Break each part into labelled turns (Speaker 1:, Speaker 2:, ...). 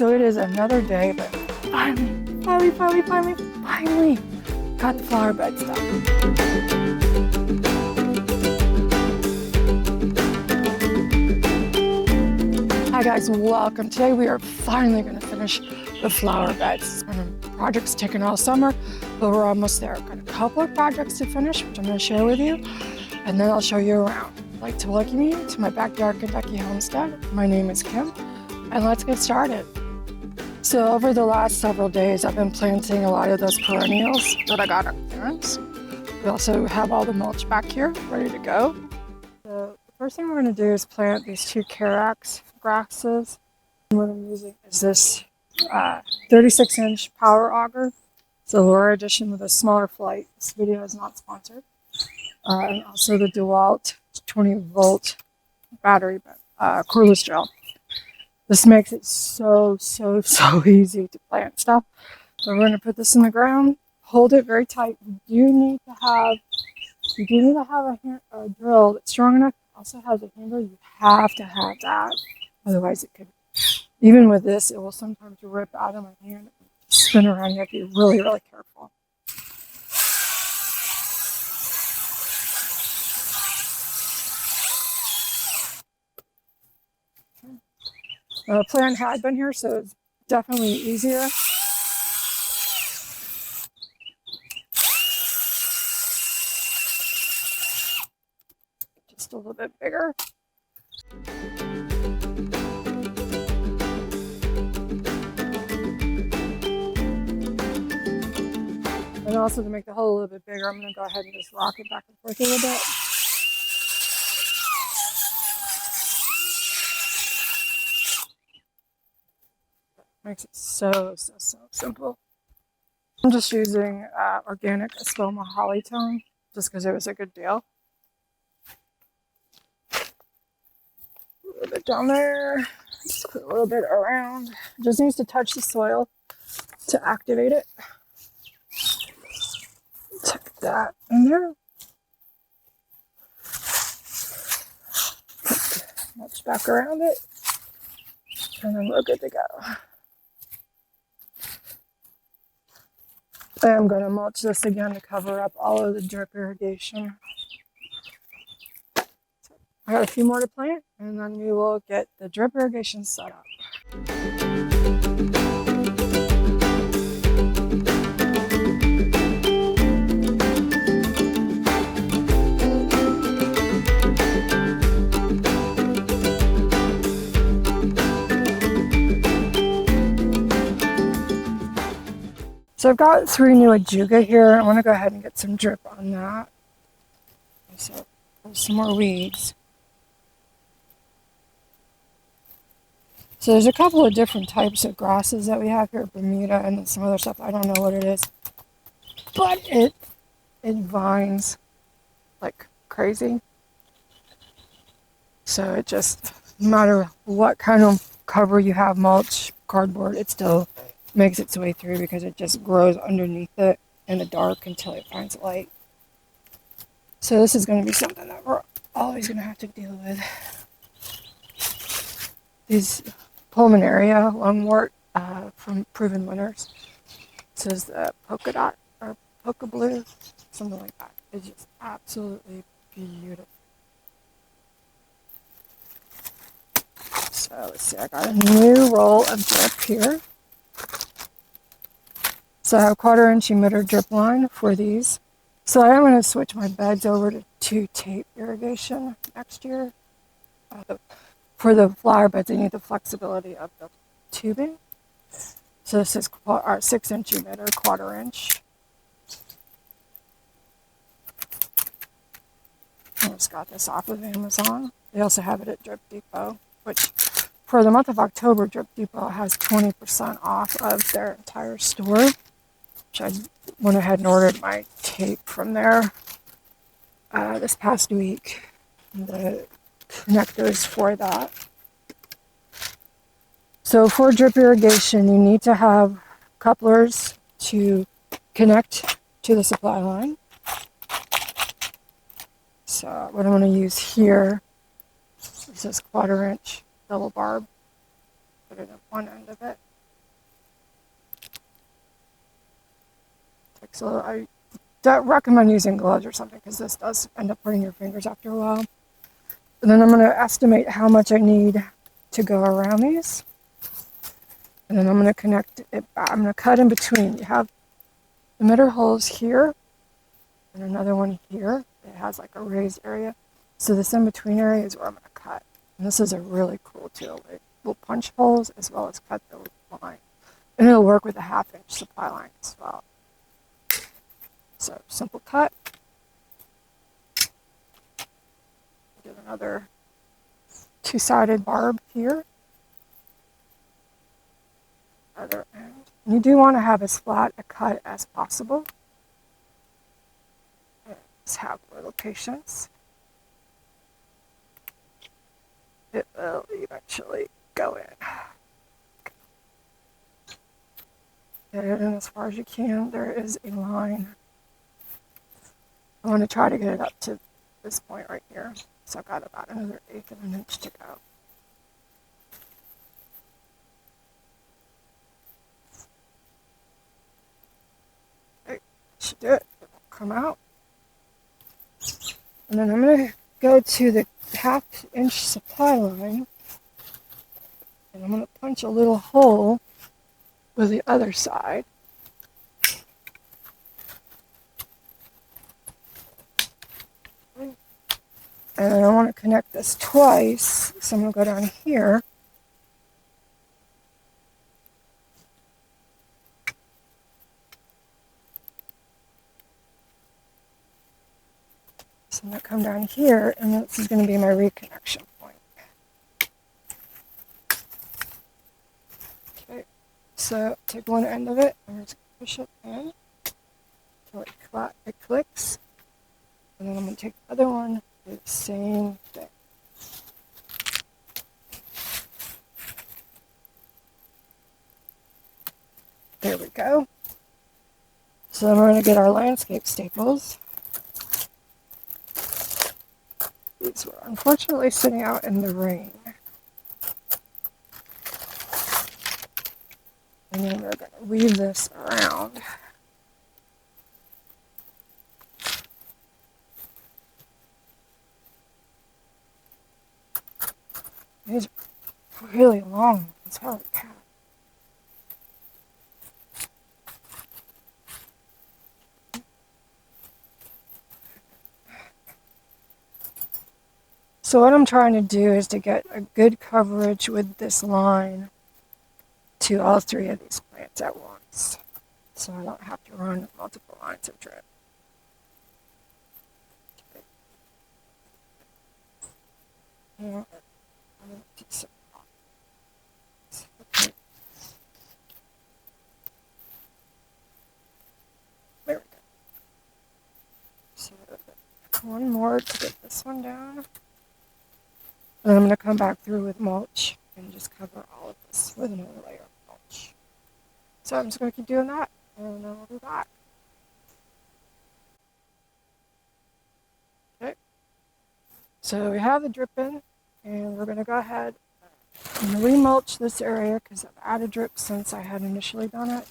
Speaker 1: So it is another day, but finally got the flower beds done. Hi guys, welcome. Today we are finally going to finish the flower beds. Project's taken all summer, but we're almost there. I've got a couple of projects to finish, which I'm going to share with you, and then I'll show you around. I'd like to welcome you to my backyard Kentucky homestead. My name is Kim, and let's get started. So over the last several days, I've been planting a lot of those perennials that I got on clearance. We also have all the mulch back here ready to go. So the first thing we're going to do is plant these two Carax grasses. What I'm using is this 36-inch power auger. It's a lower edition with a smaller flight. This video is not sponsored. And also the DeWalt 20-volt battery cordless drill. This makes it so easy to plant stuff. So we're going to put this in the ground, hold it very tight. You do need to have a drill that's strong enough. Also has a handle. You have to have that. Otherwise it could, even with this, it will sometimes rip out of my hand and spin around. You have to be really careful. The plant had been here, so it's definitely easier. Just a little bit bigger. And also to make the hole a little bit bigger, I'm going to go ahead and just rock it back and forth a little bit. Makes it so simple. I'm just using organic Espoma holly tone just because it was a good deal. A little bit down there. Just put a little bit around. It just needs to touch the soil to activate it. Tuck that in there. Mulch back around it. And then we're good to go. I'm going to mulch this again to cover up all of the drip irrigation. I got a few more to plant, and then we will get the drip irrigation set up. So I've got 3 new ajuga here. I want to go ahead and get some drip on that. So there's some more weeds. So there's a couple of different types of grasses that we have here, Bermuda and then some other stuff. I don't know what it is, but it vines like crazy. So it just, no matter what kind of cover you have, mulch, cardboard, it still makes its way through because it just grows underneath it in the dark until it finds light. So this is going to be something that we're always going to have to deal with. These pulmonaria lungwort from Proven Winners. This is the polka dot or polka blue, something like that. It's just absolutely beautiful. So let's see, I got a new roll of drip here. So I have 1/4-inch emitter drip line for these. So I am going to switch my beds over to 2 tape irrigation next year. For the flower beds, I need the flexibility of the tubing. So this is 6-inch emitter, 1/4-inch. I just got this off of Amazon. They also have it at Drip Depot, which for the month of October, Drip Depot has 20% off of their entire store. Which I went ahead and ordered my tape from there this past week. The connectors for that. So for drip irrigation, you need to have couplers to connect to the supply line. So what I'm going to use here is this 1/4-inch double barb. Put it at one end of it. So I don't recommend using gloves or something because this does end up hurting your fingers after a while. And then I'm going to estimate how much I need to go around these. And then I'm going to connect it back. I'm going to cut in between. You have emitter holes here and another one here. It has like a raised area. So this in-between area is where I'm going to cut. And this is a really cool tool. It will punch holes as well as cut the line. And it'll work with a 1/2-inch supply line as well. So simple cut. Get another 2-sided barb here. Other end. And you do want to have as flat a cut as possible. Just have a little patience. It will eventually go in. Get it in as far as you can. There is a line. I want to try to get it up to this point right here. So I've got about another 1/8 of an inch to go. Okay, should do it. It'll come out. And then I'm going to go to the 1/2-inch supply line. And I'm going to punch a little hole with the other side. And I want to connect this twice, so I'm going to go down here. So I'm going to come down here, and this is going to be my reconnection point. Okay, so take one end of it, and we're just going to push it in until it clicks. And then I'm going to take the other one. Do the same thing. There we go. So then we're going to get our landscape staples. These were unfortunately sitting out in the rain. And then we're going to weave this around. These are really long ones. Holy cow. So what I'm trying to do is to get a good coverage with this line to all 3 of these plants at once. So I don't have to run multiple lines of drip. Yeah. Okay. There we go. So one more to get this one down. And I'm going to come back through with mulch and just cover all of this with another layer of mulch. So I'm just going to keep doing that, and then I'll be back. Okay. So we have the drip in, and we're going to go ahead and remulch this area because I've added drip since I had initially done it.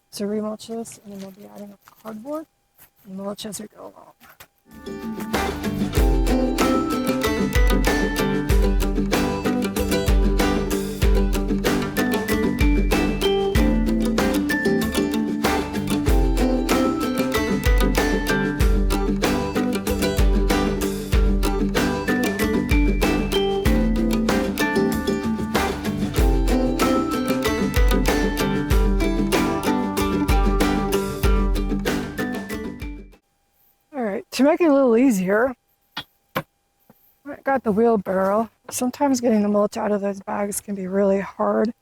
Speaker 1: So remulch this, and then we'll be adding a cardboard and mulch as we go along. To make it a little easier, I got the wheelbarrow. Sometimes getting the mulch out of those bags can be really hard.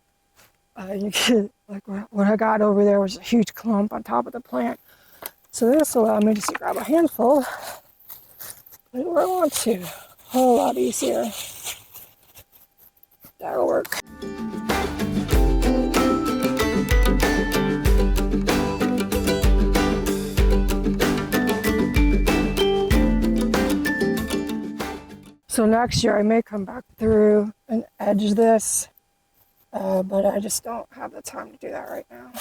Speaker 1: You get, like what I got over there was a huge clump on top of the plant. So this allowed me just to grab a handful, put it where I want to. A whole lot easier. That'll work. So next year I may come back through and edge this, but I just don't have the time to do that right now.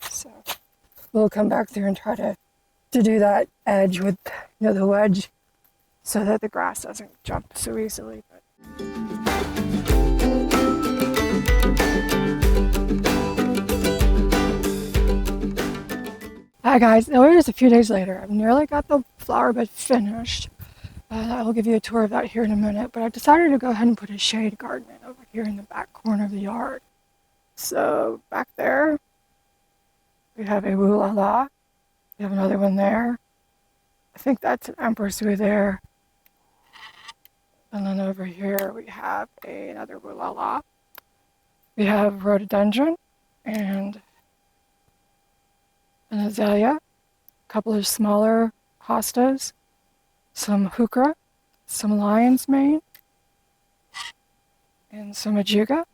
Speaker 1: So we'll come back through and try to do that edge with, the wedge so that the grass doesn't jump so easily. Hi guys, now it is a few days later. I've nearly got the flower bed finished. I will give you a tour of that here in a minute, but I decided to go ahead and put a shade garden in over here in the back corner of the yard. So back there, we have a Woo La La. We have another one there. I think that's an Empress Woo there. And then over here we have another Woo La La. We have rhododendron and an azalea, a couple of smaller hostas, some heuchera, some lion's mane, and some ajuga,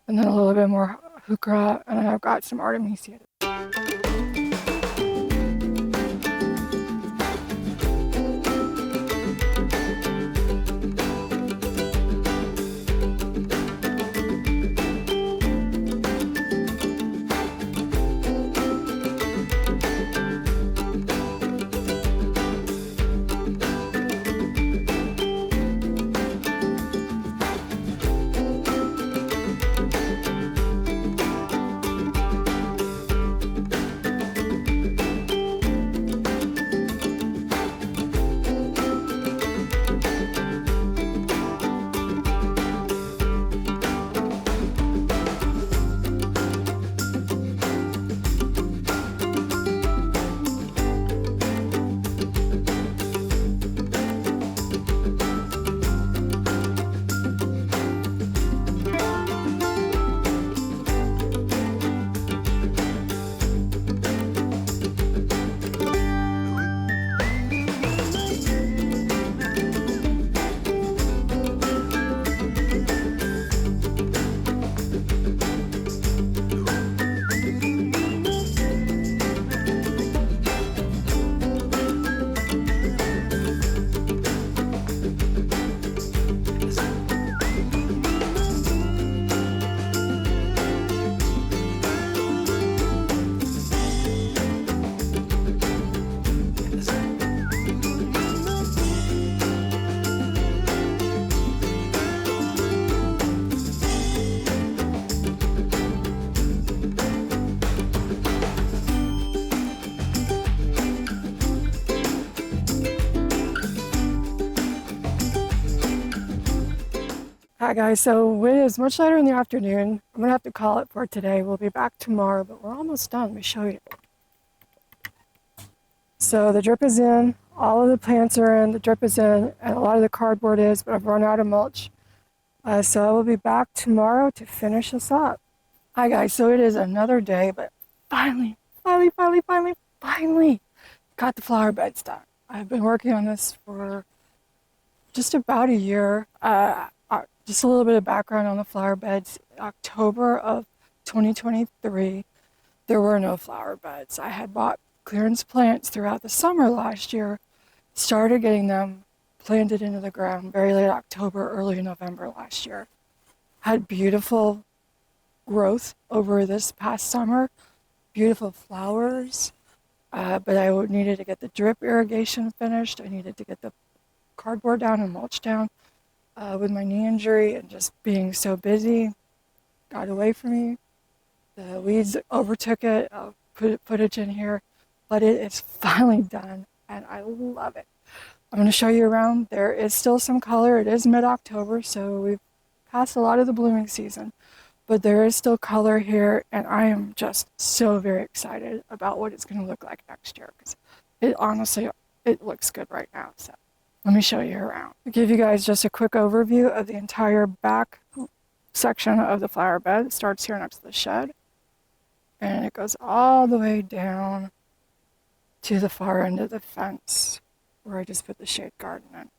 Speaker 1: and then a little bit more heuchera, and then I've got some artemisia. Hi guys, so it is much later in the afternoon. I'm gonna have to call it for today. We'll be back tomorrow, but we're almost done. Let me show you. So the drip is in, all of the plants are in, the drip is in, and a lot of the cardboard is, but I've run out of mulch. So I will be back tomorrow to finish this up. Hi guys, so it is another day, but finally got the flower beds done. I've been working on this for just about a year. Just a little bit of background on the flower beds. October of 2023, there were no flower beds. I had bought clearance plants throughout the summer last year, started getting them planted into the ground very late October, early November last year. Had beautiful growth over this past summer, beautiful flowers, but I needed to get the drip irrigation finished. I needed to get the cardboard down and mulch down. With my knee injury and just being so busy, got away from me. The weeds overtook it. I'll put footage in here, but it is finally done and I love it. I'm going to show you around. There is still some color. It is mid-October, so we've passed a lot of the blooming season, but there is still color here and I am just so very excited about what it's going to look like next year because it looks good right now. So let me show you around. I'll give you guys just a quick overview of the entire back section of the flower bed. It starts here next to the shed and it goes all the way down to the far end of the fence where I just put the shade garden in.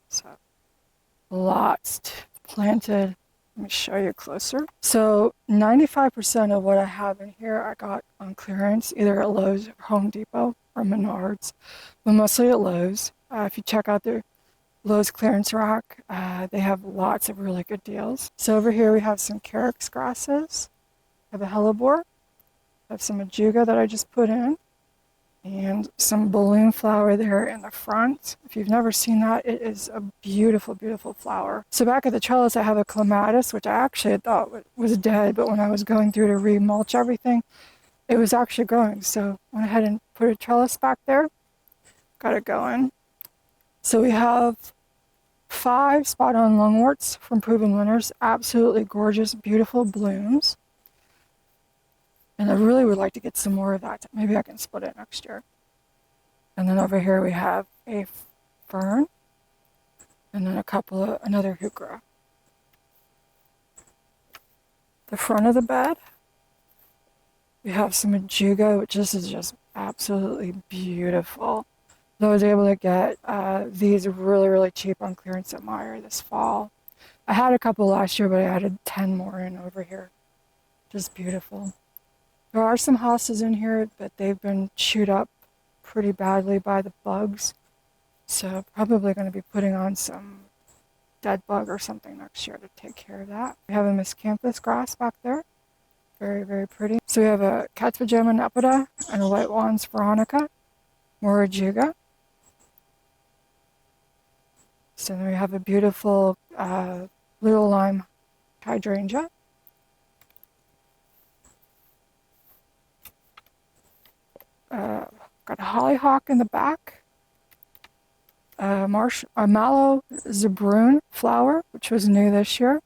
Speaker 1: So lots planted. Let me show you closer. So 95% of what I have in here I got on clearance, either at Lowe's or Home Depot or Menards, but mostly at Lowe's. If you check out their Lowe's clearance rack, they have lots of really good deals. So over here we have some carex grasses. I have a hellebore, I have some ajuga that I just put in, and some balloon flower there in the front. If you've never seen that, it is a beautiful, beautiful flower. So back at the trellis, I have a clematis, which I actually thought was dead, but when I was going through to remulch everything, it was actually growing. So went ahead and put a trellis back there, got it going. So we have 5 spot-on lungworts from Proven Winners, absolutely gorgeous, beautiful blooms. And I really would like to get some more of that. Maybe I can split it next year. And then over here we have a fern, and then another heuchera. The front of the bed, we have some ajuga, which this is just absolutely beautiful. I was able to get these really, really cheap on clearance at Meijer this fall. I had a couple last year, but I added 10 more in over here. Just beautiful. There are some hostas in here, but they've been chewed up pretty badly by the bugs. So probably going to be putting on some dead bug or something next year to take care of that. We have a miscanthus grass back there. Very, very pretty. So we have a cat's pajama nepeta and a white wands veronica, more ajuga. So then we have a beautiful little lime hydrangea. Got a hollyhock in the back. A mallow zabroon flower, which was new this year.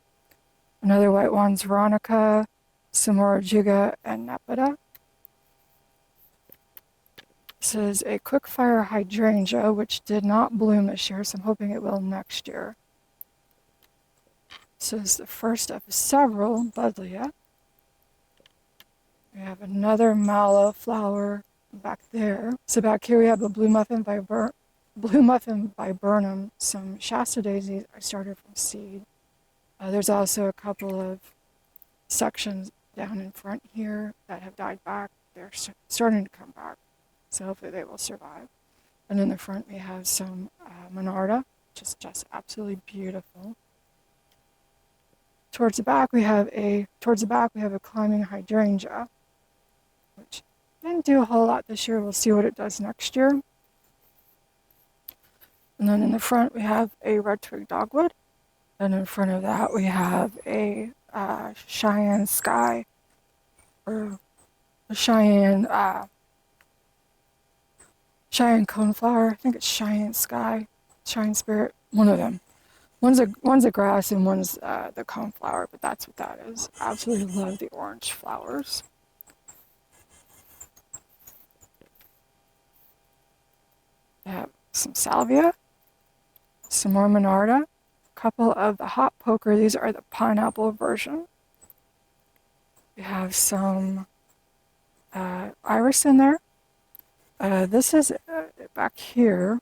Speaker 1: Another white wands veronica, some more ajuga and nepeta. This is a quickfire hydrangea, which did not bloom this year, so I'm hoping it will next year. This is the first of several buddleia. We have another mallow flower back there. So back here we have a blue muffin viburnum, some Shasta daisies I started from seed. There's also a couple of sections down in front here that have died back. They're starting to come back, so hopefully they will survive. And in the front we have some monarda, which is just absolutely beautiful. Towards the back we have a climbing hydrangea, which didn't do a whole lot this year. We'll see what it does next year. And then in the front we have a red twig dogwood, and in front of that we have a Cheyenne sky, or a Cheyenne coneflower. I think it's Cheyenne sky, Cheyenne spirit, one of them. One's a grass and one's the coneflower, but that's what that is. Absolutely love the orange flowers. We have some salvia, some more monarda, a couple of the hot poker. These are the pineapple version. We have some iris in there. This is back here.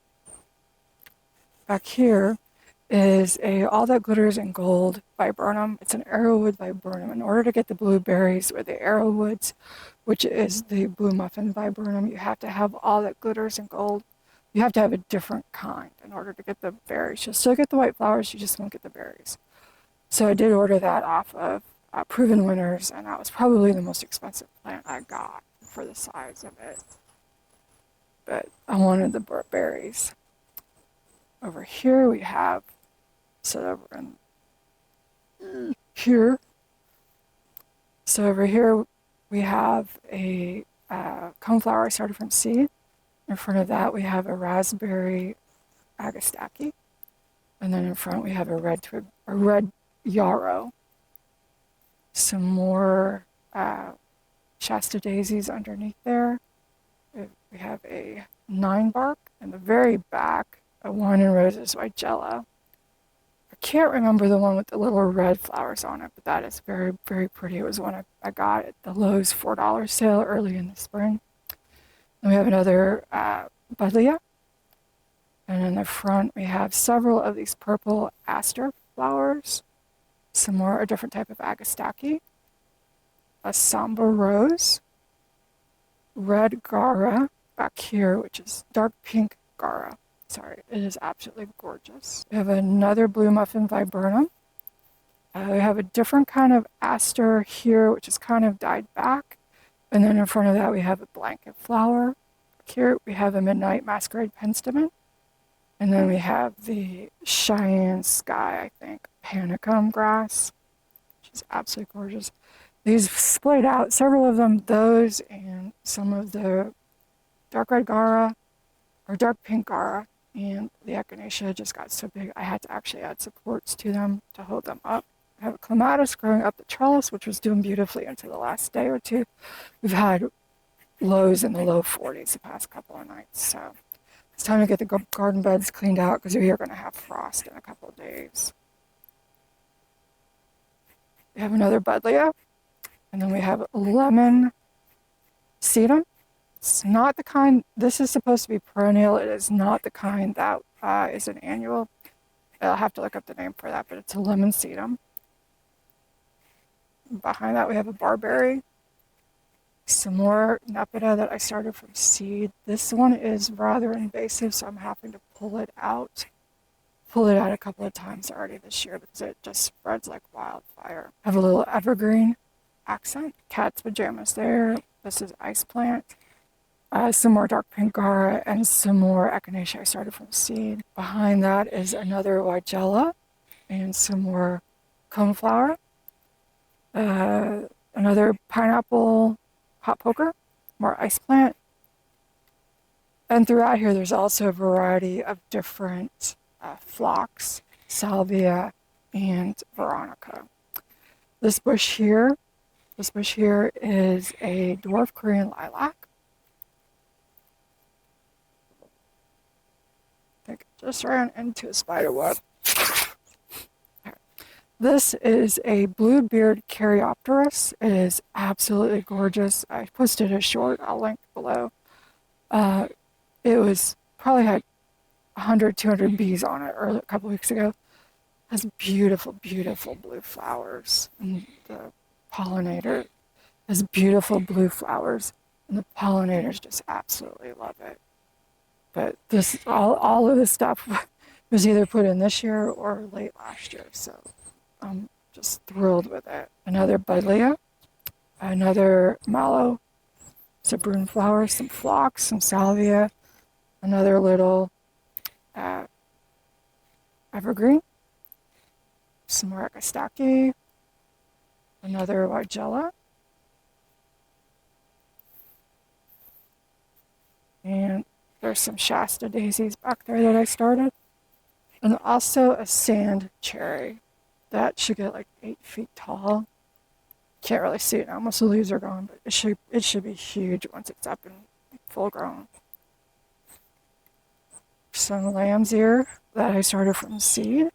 Speaker 1: Back here is a all that glitters in gold viburnum. It's an arrowwood viburnum. In order to get the blueberries or the arrowwoods, which is the blue muffin viburnum, you have to have all that glitters in gold. You have to have a different kind in order to get the berries. You'll still get the white flowers, you just won't get the berries. So I did order that off of Proven Winners, and that was probably the most expensive plant I got for the size of it. But I wanted the berries. Over here we have, so over in here. So over here we have a coneflower I started from seed. In front of that we have a raspberry agastaki, and then in front we have a red yarrow. Some more Shasta daisies underneath there. We have a 9-bark, in the very back a wine and roses Weigela. I can't remember the one with the little red flowers on it, but that is very, very pretty. It was one I got at the Lowe's $4 sale early in the spring. And we have another buddleia. And in the front, we have several of these purple aster flowers. Some more, a different type of agastaki. A samba rose. Red gara back here, which is dark pink gara. Sorry, it is absolutely gorgeous. We have another blue muffin viburnum. We have a different kind of aster here, which is kind of died back. And then in front of that, we have a blanket flower. Here we have a midnight masquerade penstemon. And then we have the Cheyenne Sky, I think, panicum grass, which is absolutely gorgeous. These splayed out, several of them, those and some of the dark red Gara or dark pink Gara, and the echinacea just got so big I had to actually add supports to them to hold them up. I have a clematis growing up the trellis, which was doing beautifully until the last day or two. We've had lows in the low 40s the past couple of nights, so it's time to get the garden beds cleaned out because we are going to have frost in a couple of days. We have another buddleia, and then we have lemon sedum. It's not the kind, this is supposed to be perennial. It is not the kind that is an annual. I'll have to look up the name for that, but it's a lemon sedum. Behind that, we have a barberry. Some more nepeta that I started from seed. This one is rather invasive, so I'm having to pull it out. Pull it out a couple of times already this year because it just spreads like wildfire. I have a little evergreen accent. Cat's pajamas there. This is ice plant. Some more dark pink Gara and some more echinacea I started from seed. Behind that is another Weigela and some more coneflower. Another pineapple hot poker, more ice plant. And throughout here, there's also a variety of different phlox, salvia, and veronica. This bush here is a dwarf Korean lilac. I think I just ran into a spider web. This is a blue-beard Caryopteris. It is absolutely gorgeous. I posted a short, I'll link below. It was probably had 100, 200 bees on it a couple weeks ago. It has beautiful, beautiful blue flowers. And the pollinator has beautiful blue flowers. And the pollinators just absolutely love it. But this, all of this stuff was either put in this year or late last year. So I'm just thrilled with it. Another buddleia, another mallow, some brune flowers, some phlox, some salvia, another little evergreen, some more akastaki, another Weigela, and there's some Shasta daisies back there that I started, and also a sand cherry. That should get like 8 feet tall. Can't really see it now, most of the leaves are gone, but it should be huge once it's up and full grown. Some lamb's ear that I started from seed,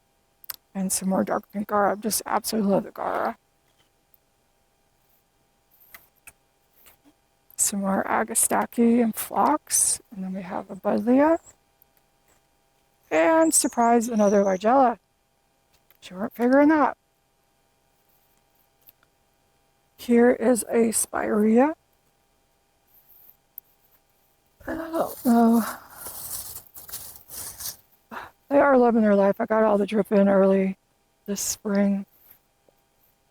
Speaker 1: and some more dark pink Gara. I just absolutely love the Gara. Some more agastaki and phlox, and then we have a buddleia, and surprise, another Weigela. You weren't figuring that. Here is a spirea. I don't know. They are living their life. I got all the drip in early this spring,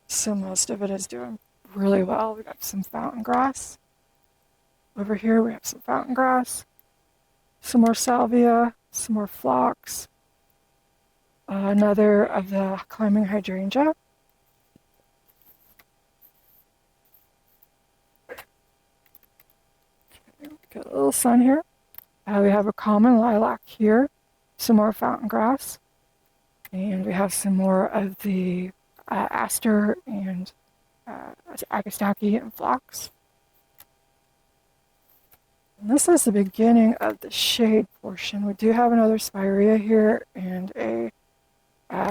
Speaker 1: so most of it is doing really well. We got some fountain grass. Over here we have some fountain grass, some more salvia, some more phlox. Another of the climbing hydrangea. Get a little sun here. We have a common lilac here, some more fountain grass, and we have some more of the aster and akastaki and phlox. And this is the beginning of the shade portion. We do have another spirea here and a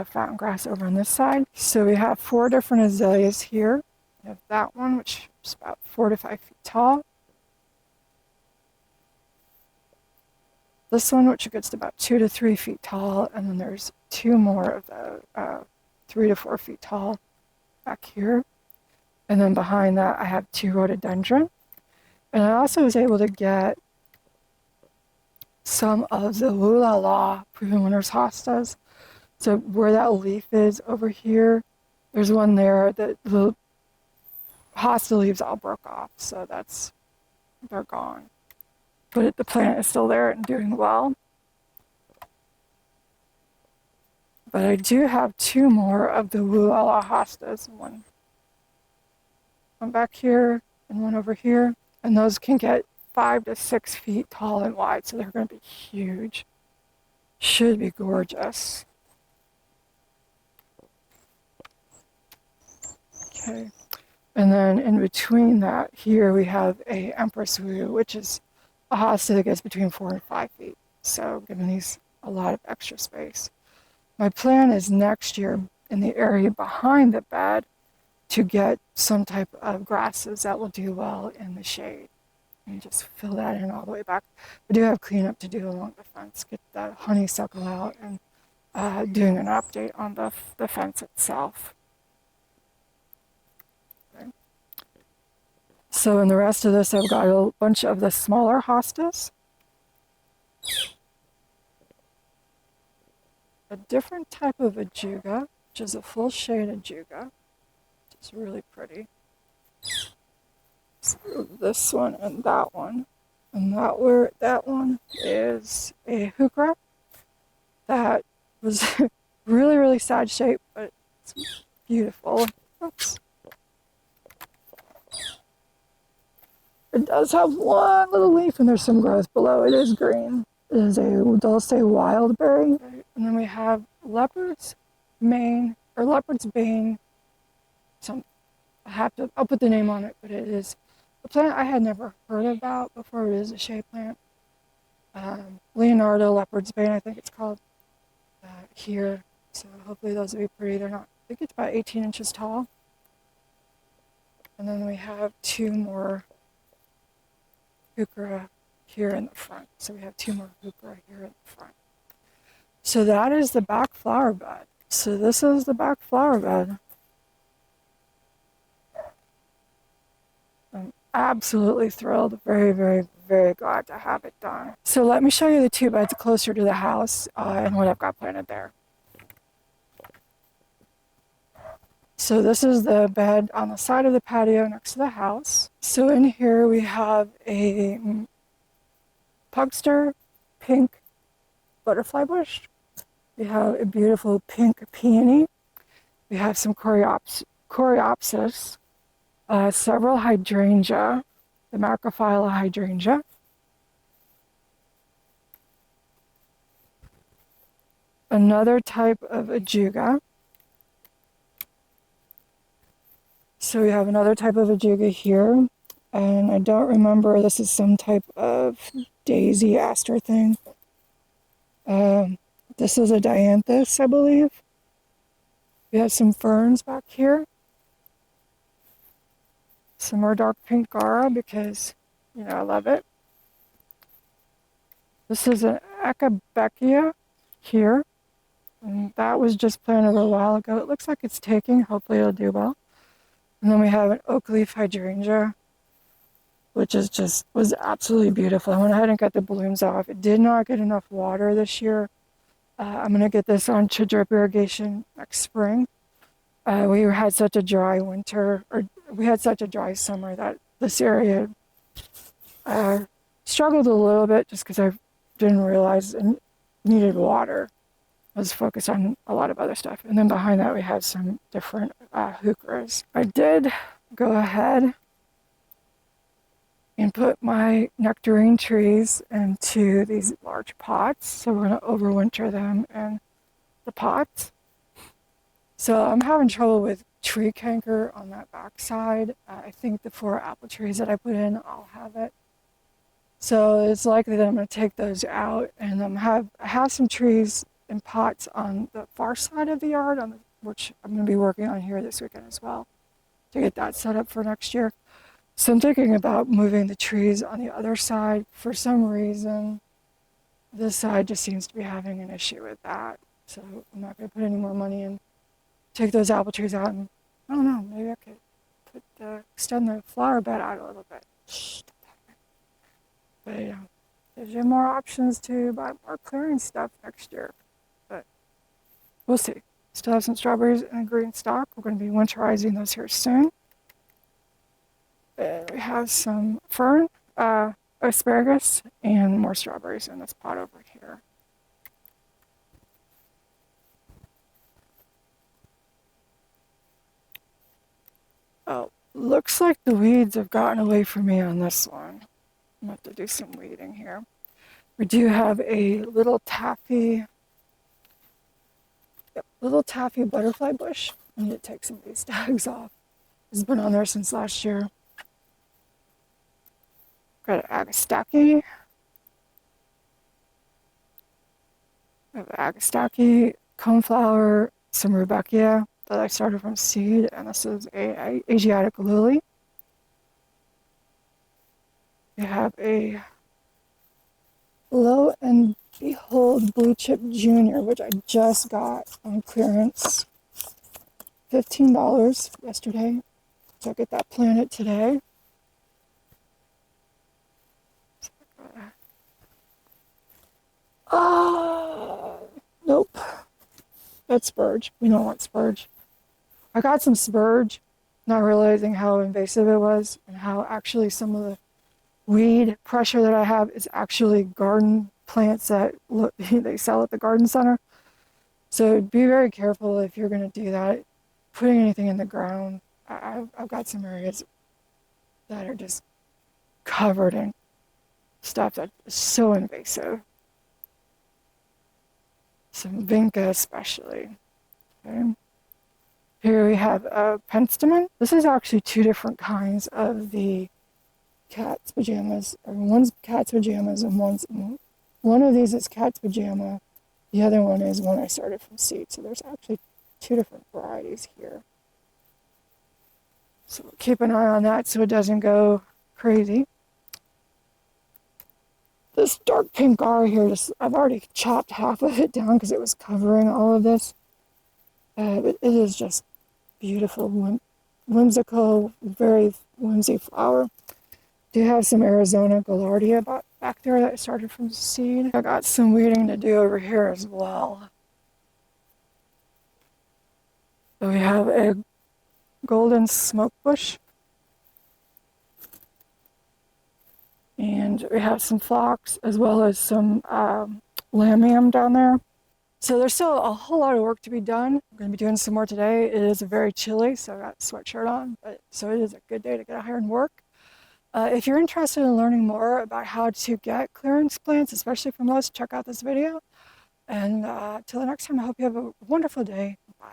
Speaker 1: fountain grass over on this side. So we have 4 different azaleas here. We have that one, which is about 4 to 5 feet tall. This one, which gets to about 2 to 3 feet tall, and then there's 2 more of the 3 to 4 feet tall back here. And then behind that, I have 2 rhododendron. And I also was able to get some of the Lula La Proven Winners hostas. So where that leaf is over here, there's one there that hosta leaves all broke off, so they're gone. But the plant is still there and doing well. But I do have two more of the Luella hostas, one back here and one over here, and those can get 5 to 6 feet tall and wide, so they're going to be huge. Should be gorgeous. Okay, and then in between that, here we have a Empress Wu, which is a hosta that gets between 4 and 5 feet, so giving these a lot of extra space. My plan is next year in the area behind the bed to get some type of grasses that will do well in the shade. And just fill that in all the way back. I do have cleanup to do along the fence, get the honeysuckle out, and doing an update on the fence itself. Okay. So in the rest of this, I've got a bunch of the smaller hostas. A different type of ajuga, which is a full shade ajuga. It's really pretty. So this one and that one. And that one is a heuchera that was really, really sad shape, but it's beautiful. Oops. It does have one little leaf and there's some growth below. It is green. It is a Dulce wildberry. And then we have leopard's bane. I'll put the name on it, but it is a plant I had never heard about before. It is a shade plant. Leonardo leopard's bane, I think it's called, here. So hopefully those will be pretty. They're not, I think it's about 18 inches tall. And then we have two more heuchera here in the front. So we have two more heuchera here in the front. So that is the back flower bed. So this is the back flower bed. I'm absolutely thrilled. Very, very, very glad to have it done. So let me show you the two beds closer to the house and what I've got planted there. So this is the bed on the side of the patio next to the house. So in here we have a pugster pink butterfly bush. We have a beautiful pink peony. We have some coreopsis, several hydrangea, the macrophylla hydrangea. Another type of ajuga. So we have another type of ajuga here, and I don't remember, this is some type of daisy aster thing. This is a dianthus, I believe. We have some ferns back here. Some more dark pink Gara because, I love it. This is an Echinacea here. And that was just planted a while ago. It looks like it's taking. Hopefully it'll do well. And then we have an oak leaf hydrangea, which was absolutely beautiful. I went ahead and got the blooms off. It did not get enough water this year. I'm going to get this on to drip irrigation next spring. We had such a dry winter, or we had such a dry summer that this area struggled a little bit just because I didn't realize it needed water. I was focused on a lot of other stuff. And then behind that we have some different heucheras. I did go ahead and put my nectarine trees into these large pots. So we're going to overwinter them in the pots. So I'm having trouble with tree canker on that backside. I think the 4 apple trees that I put in, I'll have it. So it's likely that I'm going to take those out and have some trees in pots on the far side of the yard, which I'm going to be working on here this weekend as well to get that set up for next year. So I'm thinking about moving the trees on the other side. For some reason, this side just seems to be having an issue with that. So I'm not going to put any more money in. Take those apple trees out, and I don't know, maybe I could extend the flower bed out a little bit. But gives you more options to buy more clearing stuff next year. But we'll see. Still have some strawberries in green stock. We're going to be winterizing those here soon. We have some fern, asparagus, and more strawberries in this pot over here. Oh, looks like the weeds have gotten away from me on this one. I'm going to have to do some weeding here. We do have a little taffy butterfly bush. I need to take some of these tags off. It's been on there since last year. Got an agastaki. I have agastaki, coneflower, some rudbeckia that I started from seed, and this is a Asiatic lily. We have a Lo and Behold Blue Chip Junior, which I just got on clearance. $15 yesterday. So I get that planted today. Nope. That's spurge. We don't want spurge. I got some spurge, not realizing how invasive it was and how actually some of the weed pressure that I have is actually garden plants that they sell at the garden center. So be very careful if you're going to do that. Putting anything in the ground. I've got some areas that are just covered in stuff that is so invasive. Some vinca especially. Okay. Here we have a penstemon. This is actually two different kinds of the cat's pajamas. Or one's cat's pajamas and one of these is cat's pajama. The other one is one I started from seed. So there's actually two different varieties here. So keep an eye on that so it doesn't go crazy. This dark pink R here, I've already chopped half of it down because it was covering all of this. But it is just beautiful, whimsical, very whimsy flower. Do have some Arizona Gaillardia back there that I started from seed. I got some weeding to do over here as well. So we have a golden smoke bush. And we have some phlox as well as some lamium down there. So there's still a whole lot of work to be done. I'm going to be doing some more today. It is very chilly, so I got a sweatshirt on. So it is a good day to get out here and work. If you're interested in learning more about how to get clearance plants, especially from us, check out this video. And till the next time, I hope you have a wonderful day. Bye.